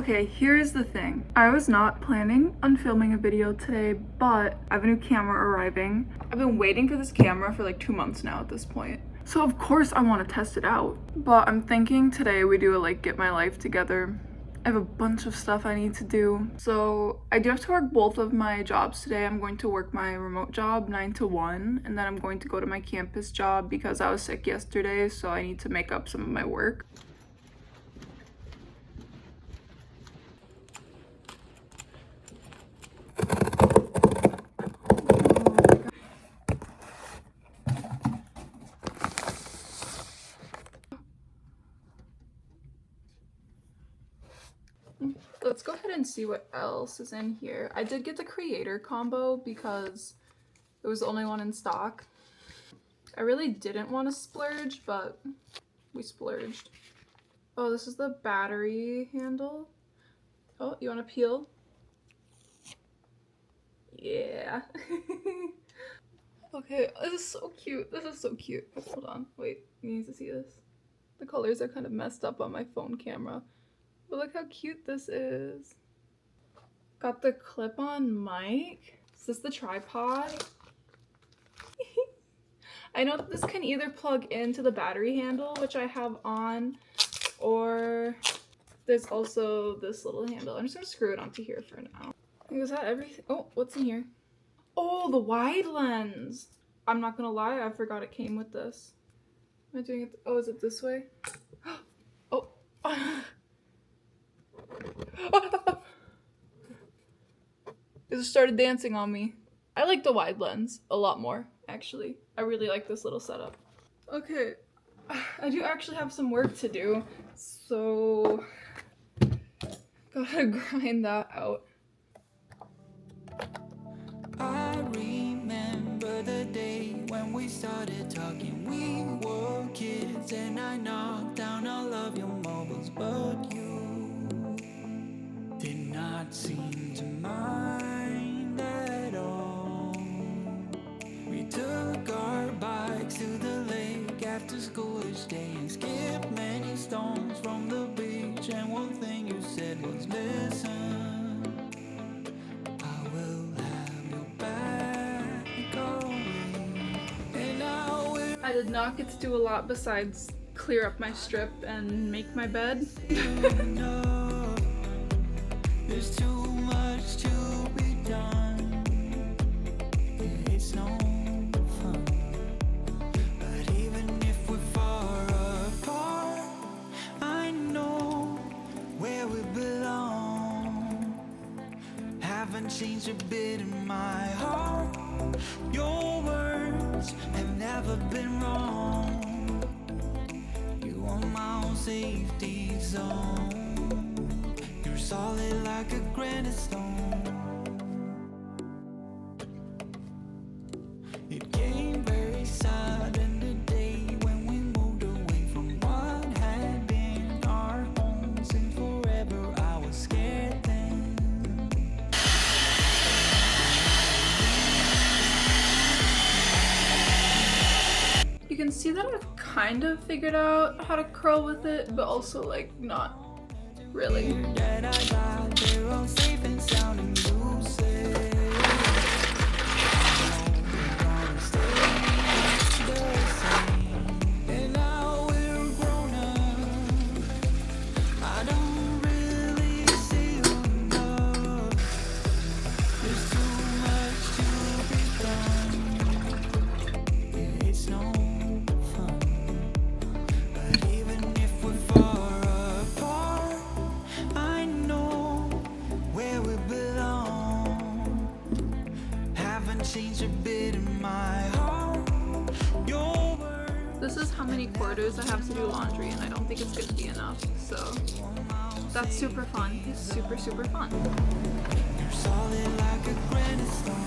Okay, here's the thing. I was not planning on filming a video today, but I have a new camera arriving. I've been waiting for this camera for like 2 months now at this point. So of course I want to test it out. But I'm thinking today we do a like get my life together. I have a bunch of stuff I need to do. So I do have to work both of my jobs today. I'm going to work my remote job 9 to 1, and then I'm going to go to my campus job because I was sick yesterday, so I need to make up some of my work. Let's go ahead and see what else is in here. I did get the creator combo because it was the only one in stock. I really didn't want to splurge, but we splurged. Oh, this is the battery handle. Oh, you want to peel? Yeah. Okay, this is so cute. This is so cute. Hold on, wait, you need to see this. The colors are kind of messed up on my phone camera. But look how cute this is. Got the clip-on mic. Is this the tripod? I know that this can either plug into the battery handle, which I have on, or there's also this little handle. I'm just gonna screw it onto here for now. Was that everything? Oh, what's in here? Oh, the wide lens. I'm not gonna lie, I forgot it came with this. Am I doing it? Oh, is it this way? Oh. It just started dancing on me. I like the wide lens a lot more, actually. I really like this little setup. Okay, I do actually have some work to do, so gotta grind that out. I remember the day when we started talking. We were kids and I knocked down all of your mobiles, but you did not seem to mind at all. We took our bikes to the lake after school each day and skipped many stones from the beach, and one thing you said was listen, I will have your back going. And I did not get to do a lot besides clear up my strip and make my bed. There's too much to be done. It's no fun. But even if we're far apart, I know where we belong. Haven't changed a bit in my heart. Your words have never been wrong. You are my own safety zone. You're solid like a granite stone. It came very sudden the day when we moved away from what had been our home since forever. I was scared then. You can see that I've kind of figured out how to curl with it, but also like not really. That I got there all safe and sound, and you say gonna stay the same. And now we're grown up, I don't really see you enough. There's too much to be done. Yeah, it's no fun. But even if we're far apart, I know where we belong. Haven't changed a bit in my heart. Your words. This is how many quarters I have to do laundry, and I don't think it's gonna be enough, so that's super fun. Super, super fun. You're solid like a granite stone.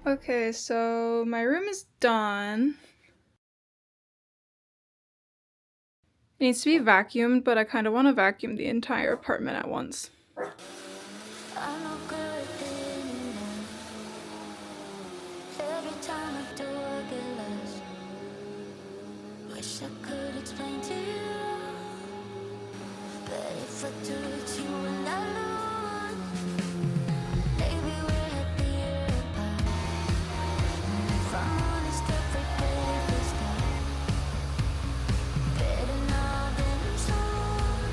Okay, so my room is done. It needs to be vacuumed, but I kind of want to vacuum the entire apartment at once. I'm not good at it. Every time I do, I get lost. Wish I could explain to you, but if I do, it's you and I lose. Maybe we're happier apart. If I'm honest, every day feels good. Better now than before.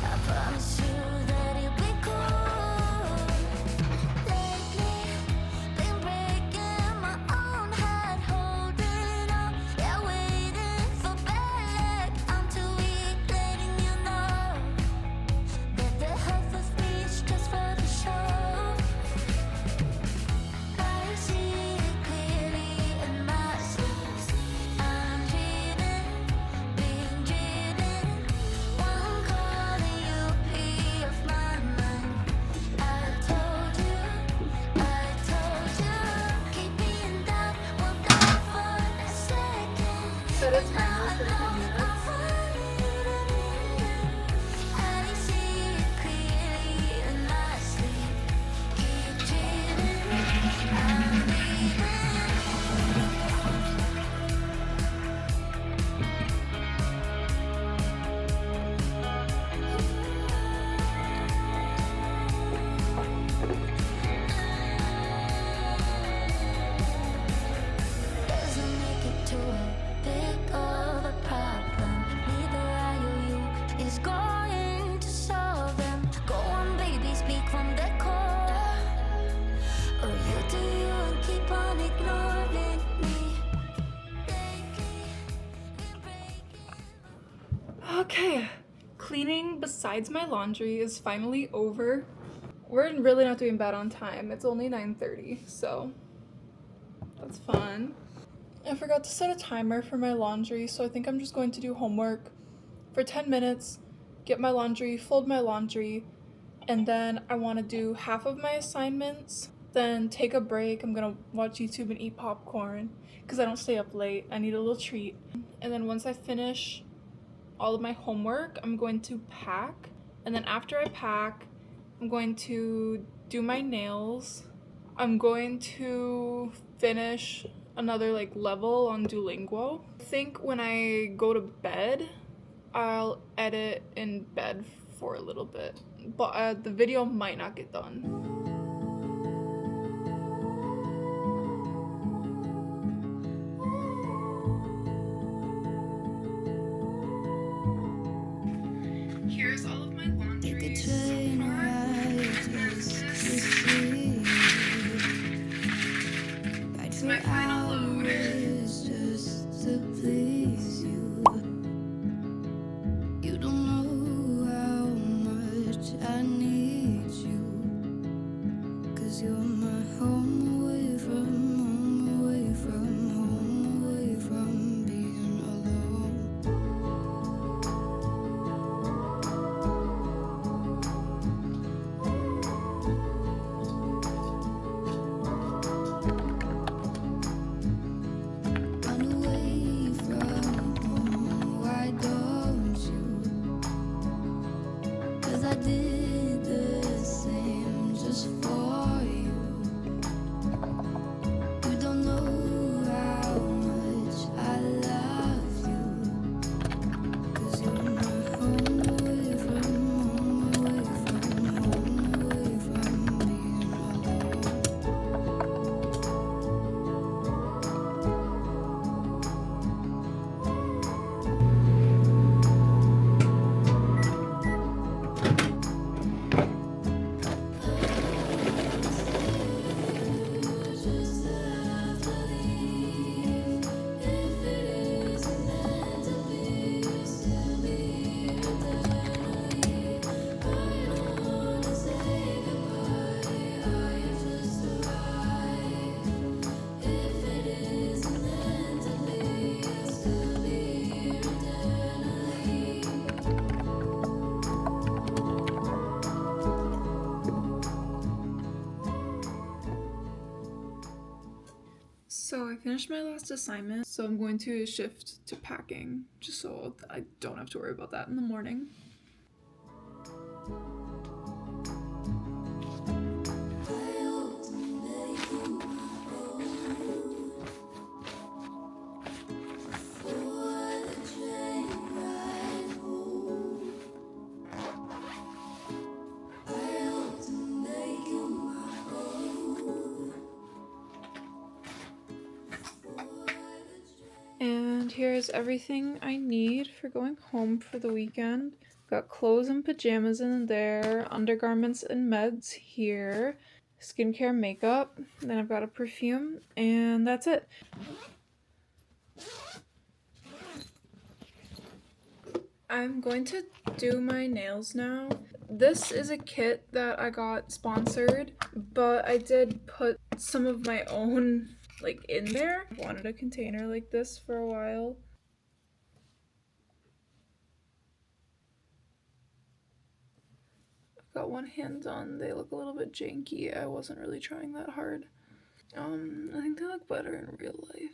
I promise you that it'll be cool. Lately, been breaking my own heart, holding on, yeah, waiting for back. I'm too weak, letting you know that the half of me is just for the show. I see it clearly in my sleep. I'm dreaming, been dreaming. One call and you'll be off my mind. I told you, keep me in doubt, won't die for a second. Set a timer for 10 minutes. I see it clearly in my sleep. Keep dreaming, I'm breathing. Doesn't make it too big of a problem. Neither I or you is going to solve them. Go on, baby, speak from the core. Or you do you and keep on ignoring me. Lately, been breaking. Okay, cleaning besides my laundry is finally over. We're really not doing bad on time. It's only 9:30, so that's fun. I forgot to set a timer for my laundry, so I think I'm just going to do homework for 10 minutes, get my laundry, fold my laundry, and then I want to do half of my assignments, then take a break. I'm gonna watch YouTube and eat popcorn because I don't stay up late. I need a little treat. And then once I finish all of my homework, I'm going to pack, and then after I pack, I'm going to do my nails. I'm going to finish another level on Duolingo. I think when I go to bed, I'll edit in bed for a little bit, but the video might not get done. Here's all of my laundry so far. It's my final load. Just to please you. You don't know how much I need you. 'Cause you're my home away from home, away from home, away from being alone. Run away from home, why don't you? 'Cause I did the same just for you. So I finished my last assignment, so I'm going to shift to packing, just so I don't have to worry about that in the morning. And here's everything I need for going home for the weekend. Got clothes and pajamas in there, undergarments and meds here, skincare, makeup, then I've got a perfume, and that's it. I'm going to do my nails now. This is a kit that I got sponsored, but I did put some of my own like in there. I wanted a container like this for a while. I've got one hand on. They look a little bit janky. I wasn't really trying that hard. I think they look better in real life.